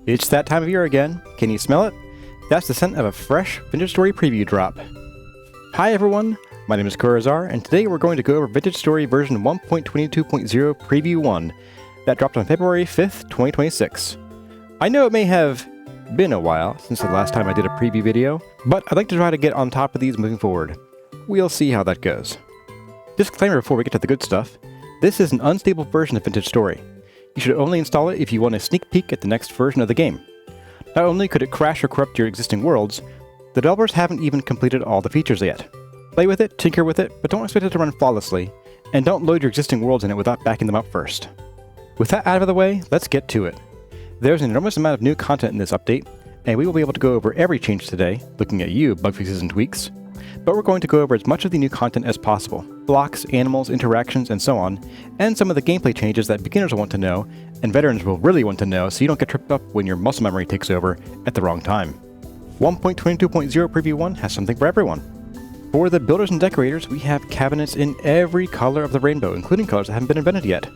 It's that time of year again. Can you smell it? That's the scent of a fresh Vintage Story preview drop. Hi everyone, my name is Kurazar, and today we're going to go over Vintage Story version 1.22.0 Preview 1 that dropped on February 5th, 2026. I know it may have been a while since the last time I did a preview video, but I'd like to try to get on top of these moving forward. We'll see how that goes. Disclaimer before we get to the good stuff, this is an unstable version of Vintage Story. You should only install it if you want a sneak peek at the next version of the game. Not only could it crash or corrupt your existing worlds, the developers haven't even completed all the features yet. Play with it, tinker with it, but don't expect it to run flawlessly, and don't load your existing worlds in it without backing them up first. With that out of the way, let's get to it. There's an enormous amount of new content in this update, and we will be able to go over every change today, looking at you, bug fixes and tweaks. But we're going to go over as much of the new content as possible. Blocks, animals, interactions, and so on, and some of the gameplay changes that beginners will want to know, and veterans will really want to know so you don't get tripped up when your muscle memory takes over at the wrong time. 1.22.0 Preview 1 has something for everyone. For the builders and decorators, we have cabinets in every color of the rainbow, including colors that haven't been invented yet.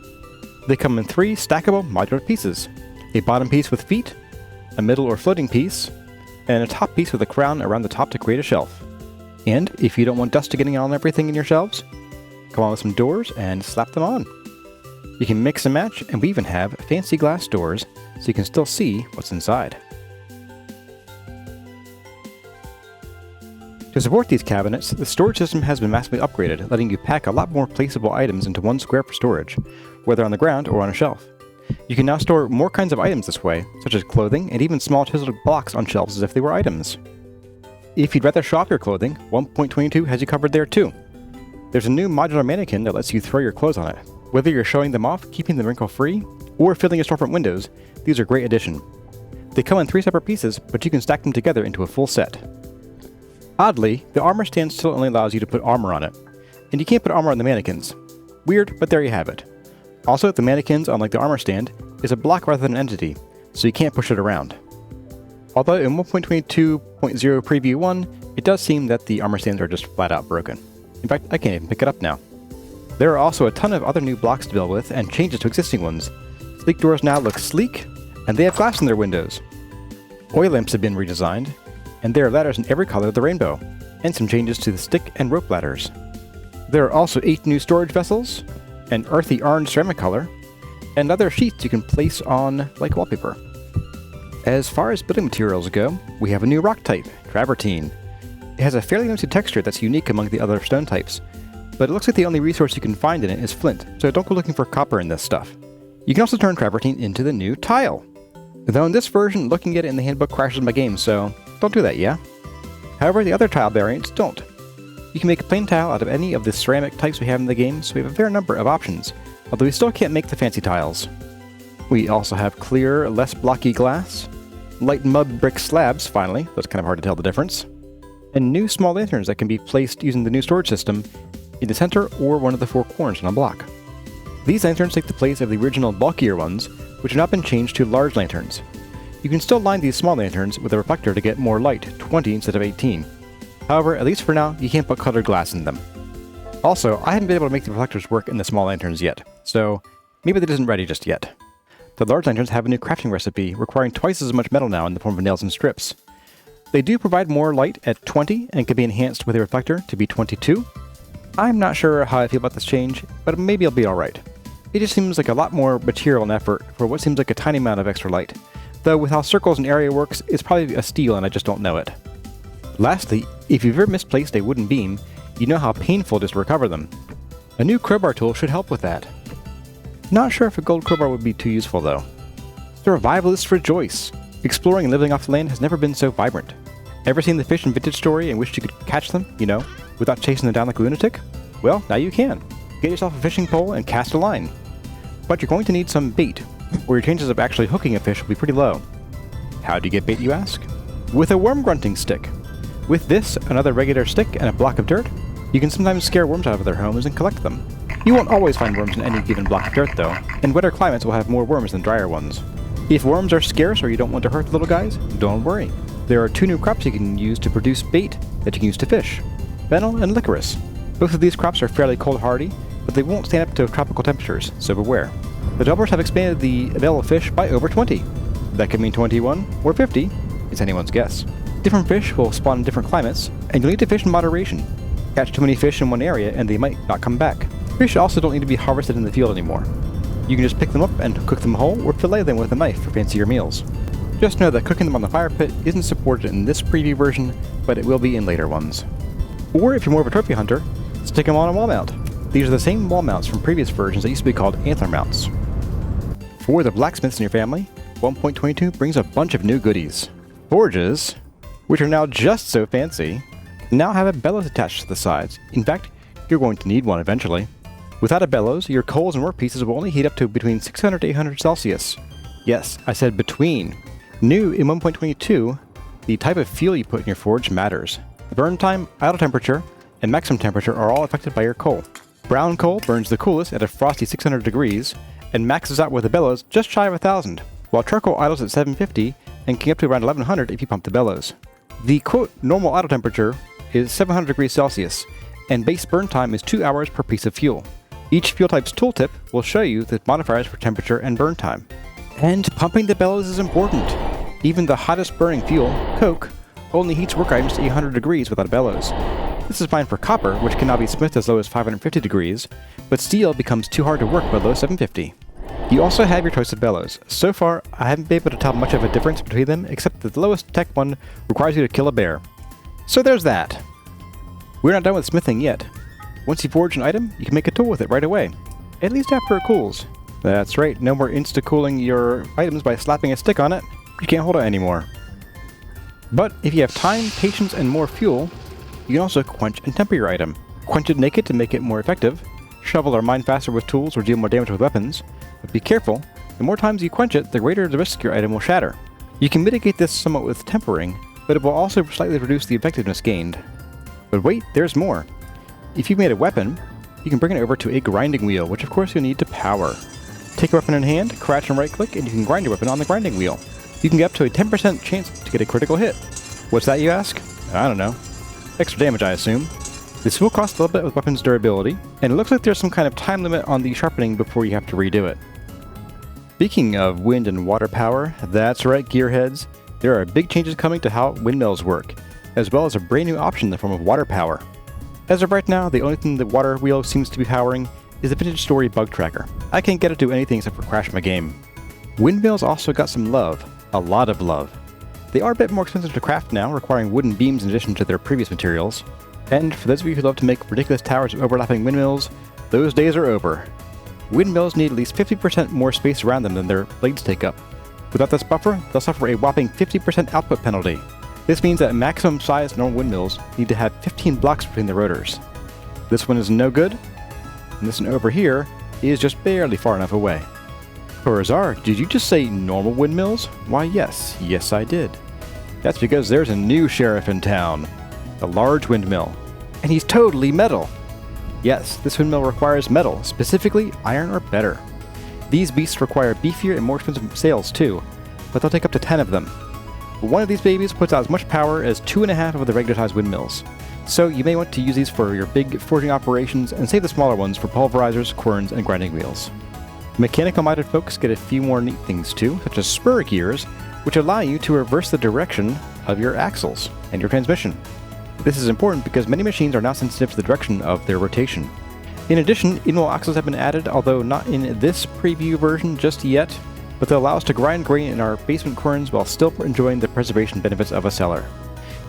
They come in 3 stackable modular pieces. A bottom piece with feet, a middle or floating piece, and a top piece with a crown around the top to create a shelf. And if you don't want dust getting on everything in your shelves, come on with some doors and slap them on. You can mix and match, and we even have fancy glass doors so you can still see what's inside. To support these cabinets, the storage system has been massively upgraded, letting you pack a lot more placeable items into one square for storage, whether on the ground or on a shelf. You can now store more kinds of items this way, such as clothing and even small chiseled blocks on shelves as if they were items. If you'd rather show off your clothing, 1.22 has you covered there too. There's a new modular mannequin that lets you throw your clothes on it. Whether you're showing them off, keeping them wrinkle-free, or filling your storefront windows, these are a great addition. They come in 3 separate pieces, but you can stack them together into a full set. Oddly, the armor stand still only allows you to put armor on it, and you can't put armor on the mannequins. Weird, but there you have it. Also, the mannequins, unlike the armor stand, is a block rather than an entity, so you can't push it around. Although in 1.22.0 Preview 1, it does seem that the armor stands are just flat out broken. In fact, I can't even pick it up now. There are also a ton of other new blocks to build with and changes to existing ones. Sleek doors now look sleek, and they have glass in their windows. Oil lamps have been redesigned, and there are ladders in every color of the rainbow, and some changes to the stick and rope ladders. There are also 8 new storage vessels, an earthy orange ceramic color, and other sheets you can place on like wallpaper. As far as building materials go, we have a new rock type, travertine. It has a fairly limited texture that's unique among the other stone types, but it looks like the only resource you can find in it is flint, so don't go looking for copper in this stuff. You can also turn travertine into the new tile. Though in this version, looking at it in the handbook crashes my game, so don't do that, yeah? However, the other tile variants don't. You can make a plain tile out of any of the ceramic types we have in the game, so we have a fair number of options, although we still can't make the fancy tiles. We also have clear, less blocky glass, light mud brick slabs, finally, that's kind of hard to tell the difference, and new small lanterns that can be placed using the new storage system in the center or one of the 4 corners on a block. These lanterns take the place of the original bulkier ones, which have not been changed to large lanterns. You can still line these small lanterns with a reflector to get more light, 20 instead of 18. However, at least for now, you can't put colored glass in them. Also, I haven't been able to make the reflectors work in the small lanterns yet, so maybe that isn't ready just yet. The large lanterns have a new crafting recipe, requiring twice as much metal now in the form of nails and strips. They do provide more light at 20 and can be enhanced with a reflector to be 22. I'm not sure how I feel about this change, but maybe I'll be alright. It just seems like a lot more material and effort for what seems like a tiny amount of extra light. Though with how circles and area works, it's probably a steal and I just don't know it. Lastly, if you've ever misplaced a wooden beam, you know how painful it is to recover them. A new crowbar tool should help with that. Not sure if a gold crowbar would be too useful though. Survivalists rejoice! Exploring and living off the land has never been so vibrant. Ever seen the fish in Vintage Story and wished you could catch them, you know, without chasing them down like a lunatic? Well, now you can. Get yourself a fishing pole and cast a line. But you're going to need some bait, or your chances of actually hooking a fish will be pretty low. How do you get bait, you ask? With a worm grunting stick. With this, another regular stick, and a block of dirt, you can sometimes scare worms out of their homes and collect them. You won't always find worms in any given block of dirt though, and wetter climates will have more worms than drier ones. If worms are scarce or you don't want to hurt the little guys, don't worry. There are 2 new crops you can use to produce bait that you can use to fish. Fennel and licorice. Both of these crops are fairly cold hardy, but they won't stand up to tropical temperatures, so beware. The developers have expanded the available fish by over 20. That could mean 21 or 50, it's anyone's guess. Different fish will spawn in different climates, and you'll need to fish in moderation. Catch too many fish in one area and they might not come back. Fish also don't need to be harvested in the field anymore. You can just pick them up and cook them whole or fillet them with a knife for fancier meals. Just know that cooking them on the fire pit isn't supported in this preview version, but it will be in later ones. Or if you're more of a trophy hunter, stick them on a wall mount. These are the same wall mounts from previous versions that used to be called antler mounts. For the blacksmiths in your family, 1.22 brings a bunch of new goodies. Forges, which are now just so fancy, now have a bellows attached to the sides. In fact, you're going to need one eventually. Without a bellows, your coals and workpieces will only heat up to between 600 to 800 Celsius. Yes, I said between. New in 1.22, the type of fuel you put in your forge matters. The burn time, idle temperature, and maximum temperature are all affected by your coal. Brown coal burns the coolest at a frosty 600 degrees, and maxes out with the bellows just shy of 1000, while charcoal idles at 750 and can get up to around 1100 if you pump the bellows. The quote normal idle temperature is 700 degrees Celsius, and base burn time is 2 hours per piece of fuel. Each fuel type's tooltip will show you the modifiers for temperature and burn time. And pumping the bellows is important. Even the hottest burning fuel, coke, only heats work items to 800 degrees without a bellows. This is fine for copper, which can now be smithed as low as 550 degrees, but steel becomes too hard to work below 750. You also have your choice of bellows. So far, I haven't been able to tell much of a difference between them, except that the lowest tech one requires you to kill a bear. So there's that. We're not done with smithing yet. Once you forge an item, you can make a tool with it right away. At least after it cools. That's right, no more insta-cooling your items by slapping a stick on it. You can't hold it anymore. But if you have time, patience, and more fuel, you can also quench and temper your item. Quench it naked to make it more effective. Shovel or mine faster with tools or deal more damage with weapons. But be careful, the more times you quench it, the greater the risk your item will shatter. You can mitigate this somewhat with tempering, but it will also slightly reduce the effectiveness gained. But wait, there's more. If you've made a weapon, you can bring it over to a grinding wheel, which of course you'll need to power. Take a weapon in hand, crouch and right click, and you can grind your weapon on the grinding wheel. You can get up to a 10% chance to get a critical hit. What's that, you ask? I don't know. Extra damage, I assume. This will cost a little bit with weapon's durability, and it looks like there's some kind of time limit on the sharpening before you have to redo it. Speaking of wind and water power, that's right, gearheads, there are big changes coming to how windmills work, as well as a brand new option in the form of water power. As of right now, the only thing the water wheel seems to be powering is the Vintage Story bug tracker. I can't get it to do anything except for crash my game. Windmills also got some love, a lot of love. They are a bit more expensive to craft now, requiring wooden beams in addition to their previous materials. And for those of you who love to make ridiculous towers of overlapping windmills, those days are over. Windmills need at least 50% more space around them than their blades take up. Without this buffer, they'll suffer a whopping 50% output penalty. This means that maximum size normal windmills need to have 15 blocks between the rotors. This one is no good, and this one over here is just barely far enough away. Corazar, did you just say normal windmills? Why yes I did. That's because there's a new sheriff in town. A large windmill. And he's totally metal! Yes, this windmill requires metal, specifically iron or better. These beasts require beefier and more expensive sails too, but they'll take up to 10 of them. One of these babies puts out as much power as 2.5 of the regular sized windmills. So you may want to use these for your big forging operations and save the smaller ones for pulverizers, querns, and grinding wheels. Mechanical-minded folks get a few more neat things too, such as spur gears, which allow you to reverse the direction of your axles and your transmission. This is important because many machines are now sensitive to the direction of their rotation. In addition, in-wheel axles have been added, although not in this preview version just yet, but they'll allow us to grind grain in our basement querns while still enjoying the preservation benefits of a cellar.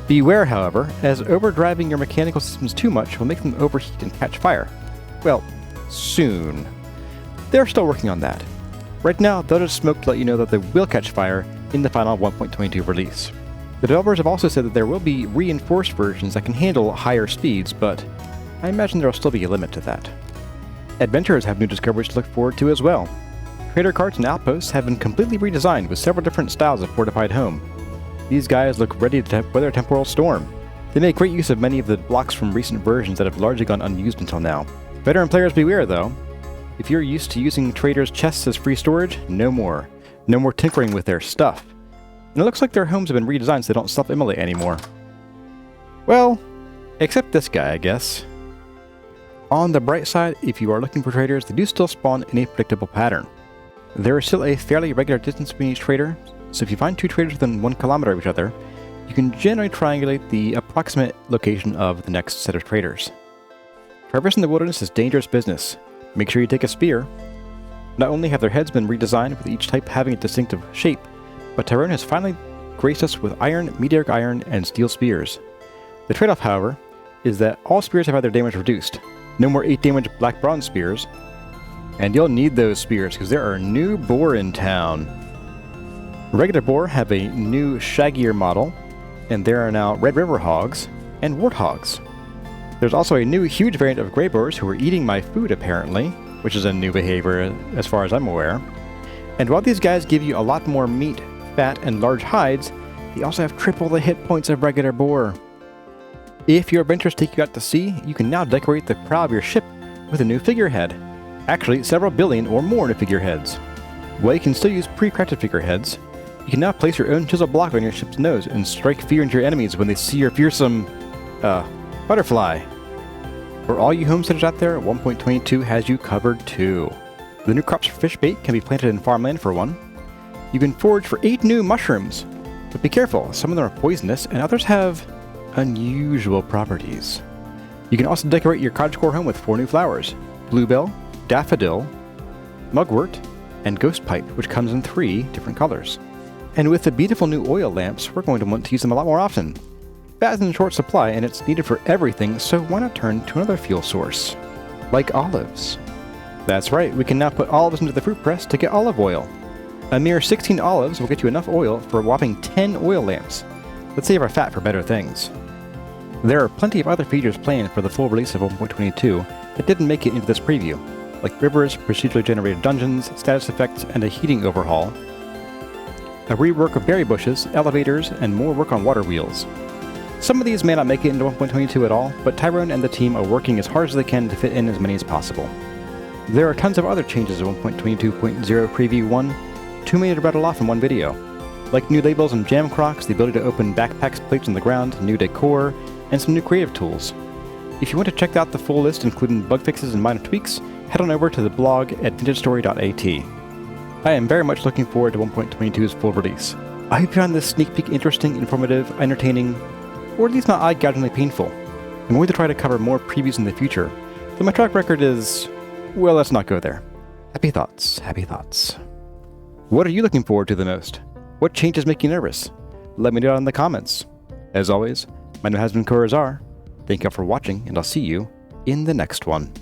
Beware, however, as overdriving your mechanical systems too much will make them overheat and catch fire. Well, soon. They're still working on that. Right now, they'll just smoke to let you know that they will catch fire in the final 1.22 release. The developers have also said that there will be reinforced versions that can handle higher speeds, but I imagine there will still be a limit to that. Adventurers have new discoveries to look forward to as well. Trader carts and outposts have been completely redesigned with several different styles of fortified home. These guys look ready to weather a temporal storm. They make great use of many of the blocks from recent versions that have largely gone unused until now. Veteran players beware though. If you're used to using traders' chests as free storage, no more. No more tinkering with their stuff. And it looks like their homes have been redesigned so they don't self-immolate anymore. Well, except this guy, I guess. On the bright side, if you are looking for traders, they do still spawn in a predictable pattern. There is still a fairly regular distance between each trader, so if you find two traders within 1 kilometer of each other, you can generally triangulate the approximate location of the next set of traders. Traversing the wilderness is dangerous business. Make sure you take a spear. Not only have their heads been redesigned with each type having a distinctive shape, but Tyrone has finally graced us with iron, meteoric iron, and steel spears. The trade-off, however, is that all spears have had their damage reduced. No more 8 damage black bronze spears. And you'll need those spears because there are new boar in town. Regular boar have a new shaggier model, and there are now Red River hogs and warthogs. There's also a new huge variant of gray boars who are eating my food apparently, which is a new behavior as far as I'm aware. And while these guys give you a lot more meat, fat, and large hides, they also have triple the hit points of regular boar. If your adventures take you out to sea, you can now decorate the prow of your ship with a new figurehead. Actually, several billion or more new figureheads. While you can still use pre-crafted figureheads, you can now place your own chisel block on your ship's nose and strike fear into your enemies when they see your fearsome, butterfly. For all you homesteaders out there, 1.22 has you covered too. The new crops for fish bait can be planted in farmland for one. You can forage for 8 new mushrooms, but be careful, some of them are poisonous and others have unusual properties. You can also decorate your cottagecore home with 4 new flowers: bluebell, daffodil, mugwort, and ghost pipe, which comes in 3 different colors. And with the beautiful new oil lamps, we're going to want to use them a lot more often. Fat is in short supply and it's needed for everything, so why not turn to another fuel source? Like olives. That's right, we can now put olives into the fruit press to get olive oil. A mere 16 olives will get you enough oil for a whopping 10 oil lamps. Let's save our fat for better things. There are plenty of other features planned for the full release of 1.22 that didn't make it into this preview, like rivers, procedurally generated dungeons, status effects, and a heating overhaul, a rework of berry bushes, elevators, and more work on water wheels. Some of these may not make it into 1.22 at all, but Tyrone and the team are working as hard as they can to fit in as many as possible. There are tons of other changes in 1.22.0 Preview 1, too many to rattle off in one video, like new labels and jam crocs, the ability to open backpacks plates on the ground, new decor, and some new creative tools. If you want to check out the full list including bug fixes and minor tweaks, head on over to the blog at vintagestory.at. I am very much looking forward to 1.22's full release. I hope you found this sneak peek interesting, informative, entertaining, or at least not eye-gougingly painful. I'm going to try to cover more previews in the future, though my track record is... well, let's not go there. Happy thoughts, happy thoughts. What are you looking forward to the most? What changes make you nervous? Let me know in the comments. As always, my name has been Corazar. Thank you all for watching, and I'll see you in the next one.